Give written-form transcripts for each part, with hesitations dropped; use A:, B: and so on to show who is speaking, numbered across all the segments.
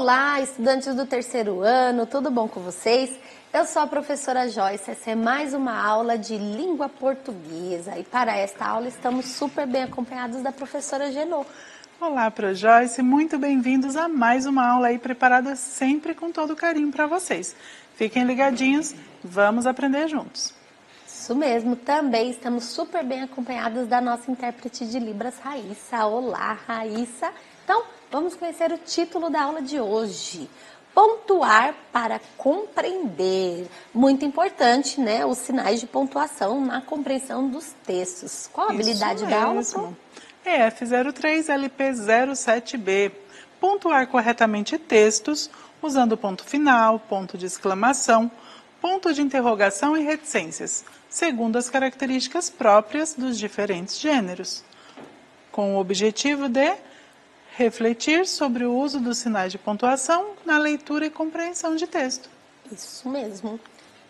A: Olá, estudantes do terceiro ano, tudo bom com vocês? Eu sou a professora Joyce, essa é mais uma aula de língua portuguesa e para esta aula estamos super bem acompanhados da professora Genô.
B: Olá, Pro Joyce, muito bem-vindos a mais uma aula aí preparada sempre com todo carinho para vocês. Fiquem ligadinhos, vamos aprender juntos.
A: Isso mesmo, também estamos super bem acompanhados da nossa intérprete de Libras, Raíssa. Olá, Raíssa. Então, vamos conhecer o título da aula de hoje. Pontuar para compreender. Muito importante, né? Os sinais de pontuação na compreensão dos textos. Qual a habilidade da aula?
B: EF03 LP07B. Pontuar corretamente textos usando ponto final, ponto de exclamação, ponto de interrogação e reticências, segundo as características próprias dos diferentes gêneros, com o objetivo de refletir sobre o uso dos sinais de pontuação na leitura e compreensão de texto.
A: Isso mesmo.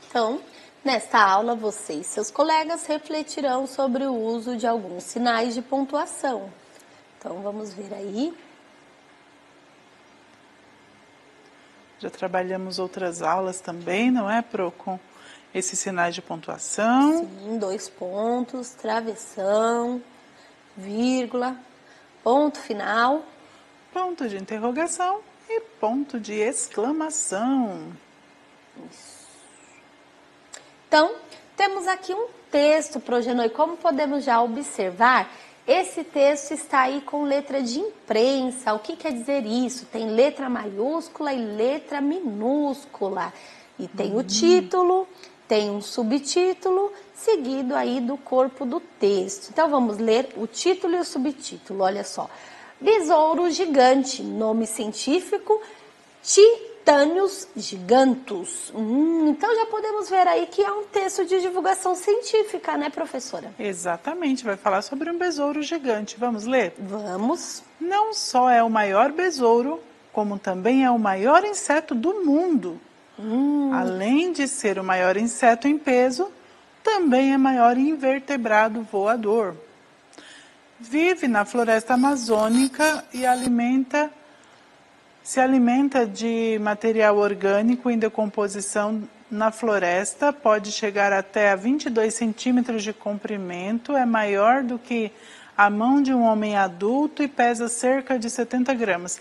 A: Então, nesta aula, você e seus colegas refletirão sobre o uso de alguns sinais de pontuação. Então, vamos ver aí.
B: Já trabalhamos outras aulas também, não é, Pro? Com esses sinais de pontuação.
A: Sim, 2 pontos, travessão, vírgula, ponto final.
B: Ponto de interrogação e ponto de exclamação.
A: Isso. Então, temos aqui um texto, Progenô, e como podemos já observar, esse texto está aí com letra de imprensa. O que quer dizer isso? Tem letra maiúscula e letra minúscula. E tem o título, tem um subtítulo, seguido aí do corpo do texto. Então, vamos ler o título e o subtítulo, olha só. Besouro gigante, nome científico, Titânios gigantus. Então já podemos ver aí que é um texto de divulgação científica, né, professora?
B: Exatamente, vai falar sobre um besouro gigante. Vamos ler?
A: Vamos.
B: Não só é o maior besouro, como também é o maior inseto do mundo. Além de ser o maior inseto em peso, também é maior invertebrado voador. Vive na floresta amazônica e se alimenta de material orgânico em decomposição na floresta, pode chegar até a 22 centímetros de comprimento, é maior do que a mão de um homem adulto e pesa cerca de 70 gramas.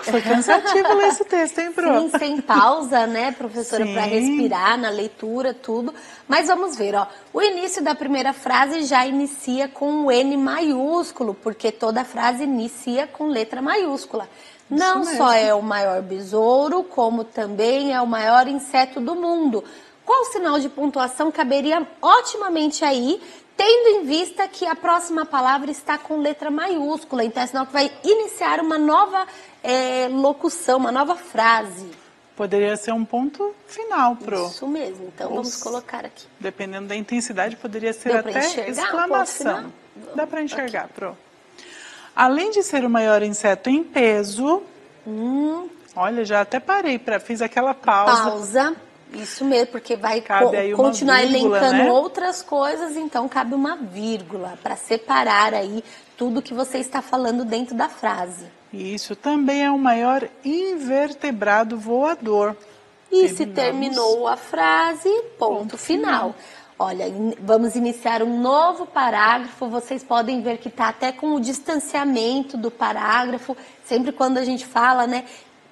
B: Foi cansativo ler esse texto, hein, Pro?
A: Sim, sem pausa, né, professora, para respirar na leitura, tudo. Mas vamos ver, ó. O início da primeira frase já inicia com o N maiúsculo, porque toda a frase inicia com letra maiúscula. Não só é o maior besouro, como também é o maior inseto do mundo. Qual sinal de pontuação caberia otimamente aí, tendo em vista que a próxima palavra está com letra maiúscula? Então é sinal que vai iniciar uma nova locução, uma nova frase.
B: Poderia ser um ponto final, Pro.
A: Isso mesmo, então vamos colocar aqui.
B: Dependendo da intensidade, poderia ser
A: Deu
B: até exclamação. Dá para enxergar,
A: aqui.
B: Pro. Além de ser o maior inseto em peso, olha, já até parei, fiz aquela pausa.
A: Isso mesmo, porque vai
B: vírgula,
A: continuar elencando
B: né?
A: outras coisas, então cabe uma vírgula para separar aí tudo que você está falando dentro da frase.
B: Isso também é o maior invertebrado voador.
A: E se terminou a frase, ponto final. Olha, vamos iniciar um novo parágrafo. Vocês podem ver que está até com o distanciamento do parágrafo. Sempre quando a gente fala, né,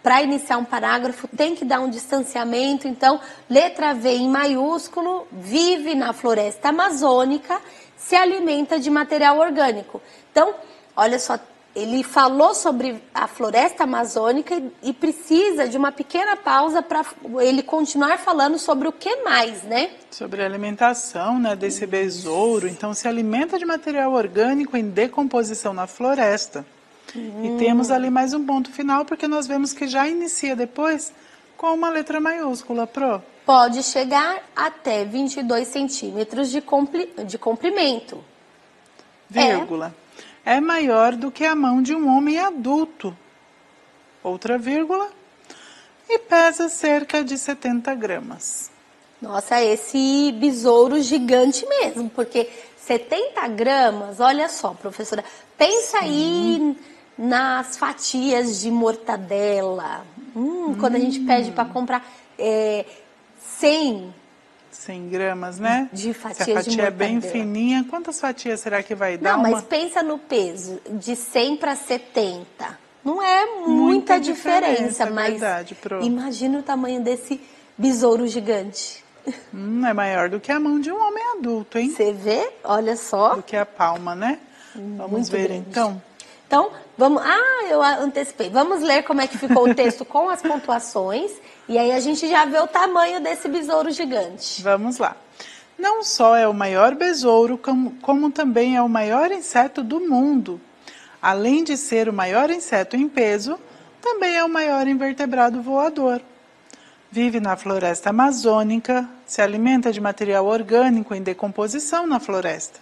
A: para iniciar um parágrafo tem que dar um distanciamento. Então, letra V em maiúsculo, vive na floresta amazônica, se alimenta de material orgânico. Então, olha só, ele falou sobre a floresta amazônica e precisa de uma pequena pausa para ele continuar falando sobre o que mais, né?
B: Sobre a alimentação, né, desse besouro. Então, se alimenta de material orgânico em decomposição na floresta. E temos ali mais um ponto final, porque nós vemos que já inicia depois com uma letra maiúscula, Pro.
A: Pode chegar até 22 centímetros de comprimento.
B: Vírgula. É maior do que a mão de um homem adulto. Outra vírgula. E pesa cerca de 70 gramas.
A: Nossa, esse besouro gigante mesmo, porque 70 gramas, olha só, professora, pensa aí nas fatias de mortadela. Quando a gente pede para comprar 100
B: gramas, né?
A: de fatias
B: Se a fatia
A: de
B: é bem
A: mortadela.
B: fininha, quantas fatias será que vai dar?
A: Não, mas pensa no peso, de 100 para 70. Não é muita diferença, mas
B: verdade, Pro.
A: imagina o tamanho desse besouro gigante.
B: É maior do que a mão de um homem adulto, hein?
A: Você vê? Olha só.
B: Do que a palma, né? Vamos
A: Muito
B: ver
A: grande.
B: então.
A: Então, vamos... eu antecipei. Vamos ler como é que ficou o texto com as pontuações. E aí a gente já vê o tamanho desse besouro gigante.
B: Vamos lá. Não só é o maior besouro, como também é o maior inseto do mundo. Além de ser o maior inseto em peso, também é o maior invertebrado voador. Vive na floresta amazônica, se alimenta de material orgânico em decomposição na floresta.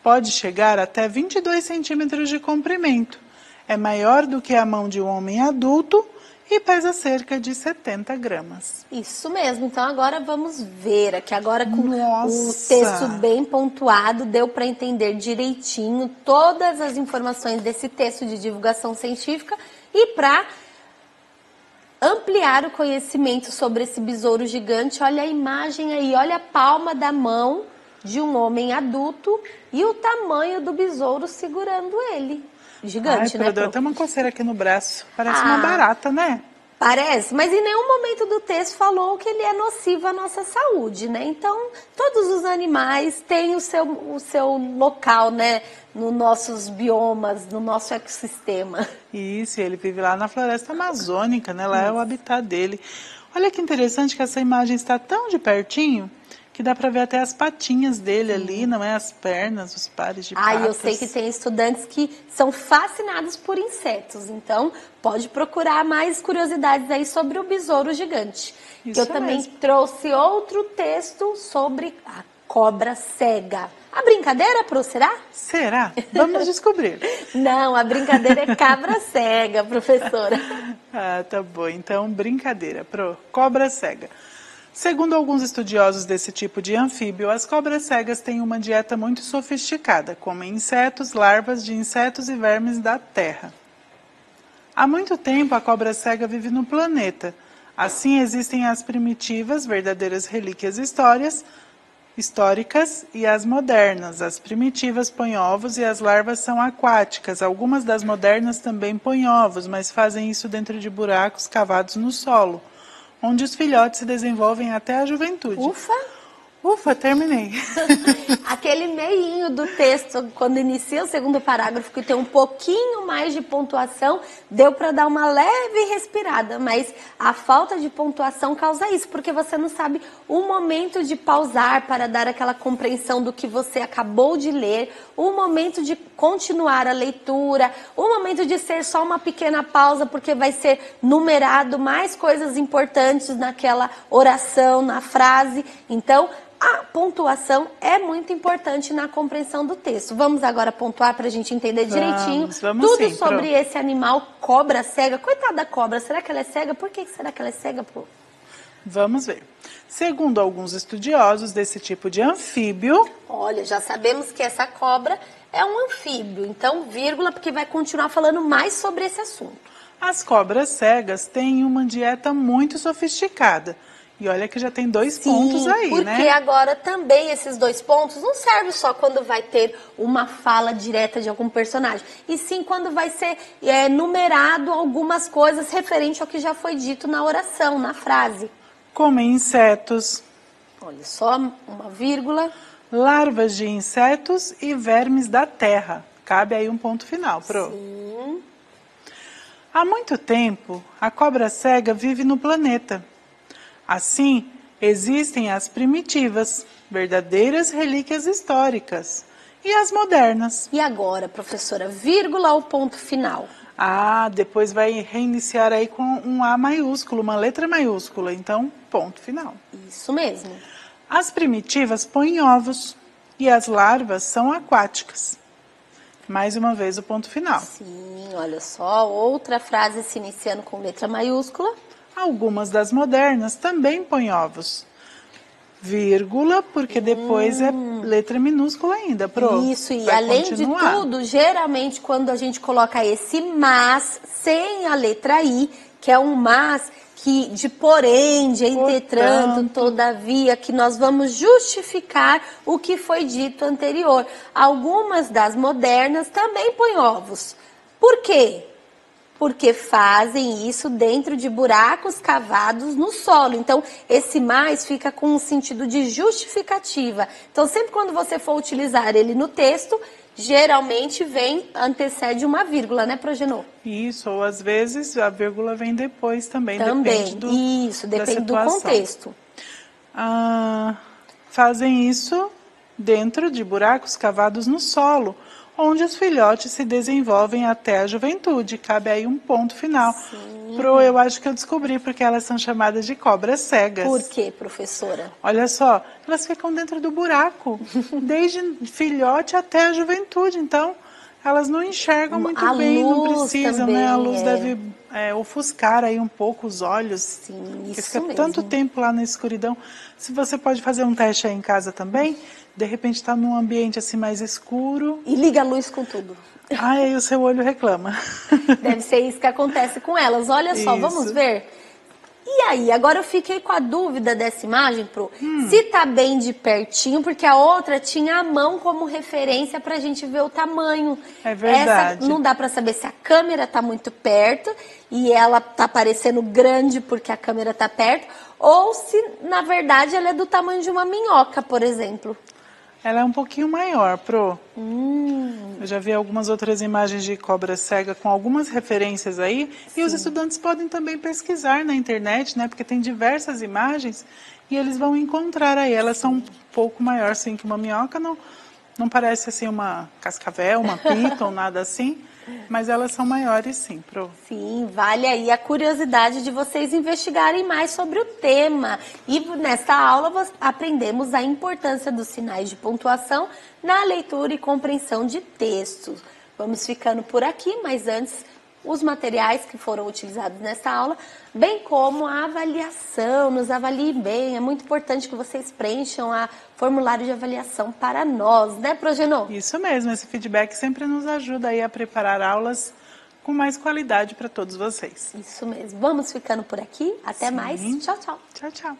B: Pode chegar até 22 centímetros de comprimento. É maior do que a mão de um homem adulto e pesa cerca de 70 gramas.
A: Isso mesmo. Então agora vamos ver aqui. Agora com
B: Nossa!
A: o texto bem pontuado, deu para entender direitinho todas as informações desse texto de divulgação científica e para ampliar o conhecimento sobre esse besouro gigante, olha a imagem aí, olha a palma da mão de um homem adulto e o tamanho do besouro segurando ele. Gigante, né?
B: Deu até uma coceira aqui no braço. Parece uma barata, né?
A: Parece, mas em nenhum momento do texto falou que ele é nocivo à nossa saúde, né? Então, todos os animais têm o seu local, né? Nos nossos biomas, no nosso ecossistema.
B: Isso, ele vive lá na floresta amazônica, né? Lá é o habitat dele. Olha que interessante que essa imagem está tão de pertinho que dá para ver até as patinhas dele ali, não é? As pernas, os pares de patas.
A: Eu sei que tem estudantes que são fascinados por insetos, então pode procurar mais curiosidades aí sobre o besouro gigante.
B: Isso
A: Eu também
B: mesmo.
A: trouxe outro texto sobre a cobra cega. A brincadeira, Pro, será?
B: Será? Vamos descobrir.
A: Não, a brincadeira é cabra cega, professora.
B: Tá bom. Então, brincadeira. Cobra cega. Segundo alguns estudiosos desse tipo de anfíbio, as cobras cegas têm uma dieta muito sofisticada, comem insetos, larvas de insetos e vermes da terra. Há muito tempo, a cobra cega vive no planeta. Assim, existem as primitivas, verdadeiras relíquias históricas, e as modernas. As primitivas põem ovos e as larvas são aquáticas. Algumas das modernas também põem ovos, mas fazem isso dentro de buracos cavados no solo, onde os filhotes se desenvolvem até a juventude. Ufa, terminei.
A: Aquele meinho do texto, quando inicia o segundo parágrafo, que tem um pouquinho mais de pontuação, deu para dar uma leve respirada, mas a falta de pontuação causa isso, porque você não sabe o momento de pausar para dar aquela compreensão do que você acabou de ler, o momento de continuar a leitura, o momento de ser só uma pequena pausa, porque vai ser numerado mais coisas importantes naquela oração, na frase. Então, a pontuação é muito importante na compreensão do texto. Vamos agora pontuar para a gente entender direitinho
B: vamos
A: tudo
B: sim,
A: sobre esse animal cobra cega. Coitada da cobra, será que ela é cega? Por que será que ela é cega, Pro?
B: Vamos ver. Segundo alguns estudiosos desse tipo de anfíbio...
A: Olha, já sabemos que essa cobra é um anfíbio, então vírgula, porque vai continuar falando mais sobre esse assunto.
B: As cobras cegas têm uma dieta muito sofisticada. E olha que já tem 2 pontos aí,
A: porque
B: né?
A: agora também esses 2 pontos não servem só quando vai ter uma fala direta de algum personagem, e sim quando vai ser numerado algumas coisas referente ao que já foi dito na oração, na frase.
B: Comem insetos.
A: Olha só, uma vírgula.
B: Larvas de insetos e vermes da terra. Cabe aí um ponto final, Pro.
A: Sim.
B: Há muito tempo, a cobra cega vive no planeta. Assim, existem as primitivas, verdadeiras relíquias históricas, e as modernas.
A: E agora, professora, vírgula ao ponto final.
B: Depois vai reiniciar aí com um A maiúsculo, uma letra maiúscula, então ponto final.
A: Isso mesmo.
B: As primitivas põem ovos e as larvas são aquáticas. Mais uma vez o ponto final.
A: Sim, olha só, outra frase se iniciando com letra maiúscula.
B: Algumas das modernas também põem ovos. vírgula, porque depois é letra minúscula ainda, Pro.
A: Isso, e
B: Vai
A: além
B: continuar.
A: de tudo, geralmente quando a gente coloca esse mas sem a letra I, que é um mas que de porém, de entretanto,
B: Portanto.
A: todavia, que nós vamos justificar o que foi dito anterior. Algumas das modernas também põem ovos. Por quê? Porque fazem isso dentro de buracos cavados no solo. Então, esse mais fica com um sentido de justificativa. Então, sempre quando você for utilizar ele no texto, geralmente antecede uma vírgula, né, Progenô?
B: Isso, ou às vezes a vírgula vem depois também, depende do
A: Isso, depende do contexto.
B: Fazem isso dentro de buracos cavados no solo, onde os filhotes se desenvolvem até a juventude. Cabe aí um ponto final. Pro, eu acho que eu descobri porque elas são chamadas de cobras cegas.
A: Por quê, professora?
B: Olha só, elas ficam dentro do buraco, desde filhote até a juventude. Então, elas não enxergam muito bem, não precisam,
A: também,
B: né? A luz deve ofuscar aí um pouco os olhos.
A: Sim,
B: porque
A: isso
B: fica
A: mesmo.
B: tanto tempo lá na escuridão. Se você pode fazer um teste aí em casa também, de repente está num ambiente assim mais escuro.
A: E liga a luz com tudo.
B: Aí o seu olho reclama.
A: Deve ser isso que acontece com elas. Olha só, vamos ver? E aí, agora eu fiquei com a dúvida dessa imagem, Pro. Se tá bem de pertinho, porque a outra tinha a mão como referência pra gente ver o tamanho.
B: É verdade.
A: Essa não dá pra saber se a câmera tá muito perto e ela tá parecendo grande porque a câmera tá perto, ou se, na verdade, ela é do tamanho de uma minhoca, por exemplo.
B: Ela é um pouquinho maior, Pro. Eu já vi algumas outras imagens de cobra cega com algumas referências aí. Sim. E os estudantes podem também pesquisar na internet, né? Porque tem diversas imagens e eles vão encontrar aí. Elas são um pouco maiores, sim, que uma minhoca. Não parece assim uma cascavel, uma piton, nada assim. Mas elas são maiores, sim, Pro.
A: Sim, vale aí a curiosidade de vocês investigarem mais sobre o tema. E nesta aula aprendemos a importância dos sinais de pontuação na leitura e compreensão de textos. Vamos ficando por aqui, mas antes, os materiais que foram utilizados nesta aula, bem como a avaliação, nos avaliem bem. É muito importante que vocês preencham a formulário de avaliação para nós, né, Progenô?
B: Isso mesmo, esse feedback sempre nos ajuda aí a preparar aulas com mais qualidade para todos vocês.
A: Isso mesmo. Vamos ficando por aqui. Até mais. Tchau, tchau.
B: Tchau, tchau.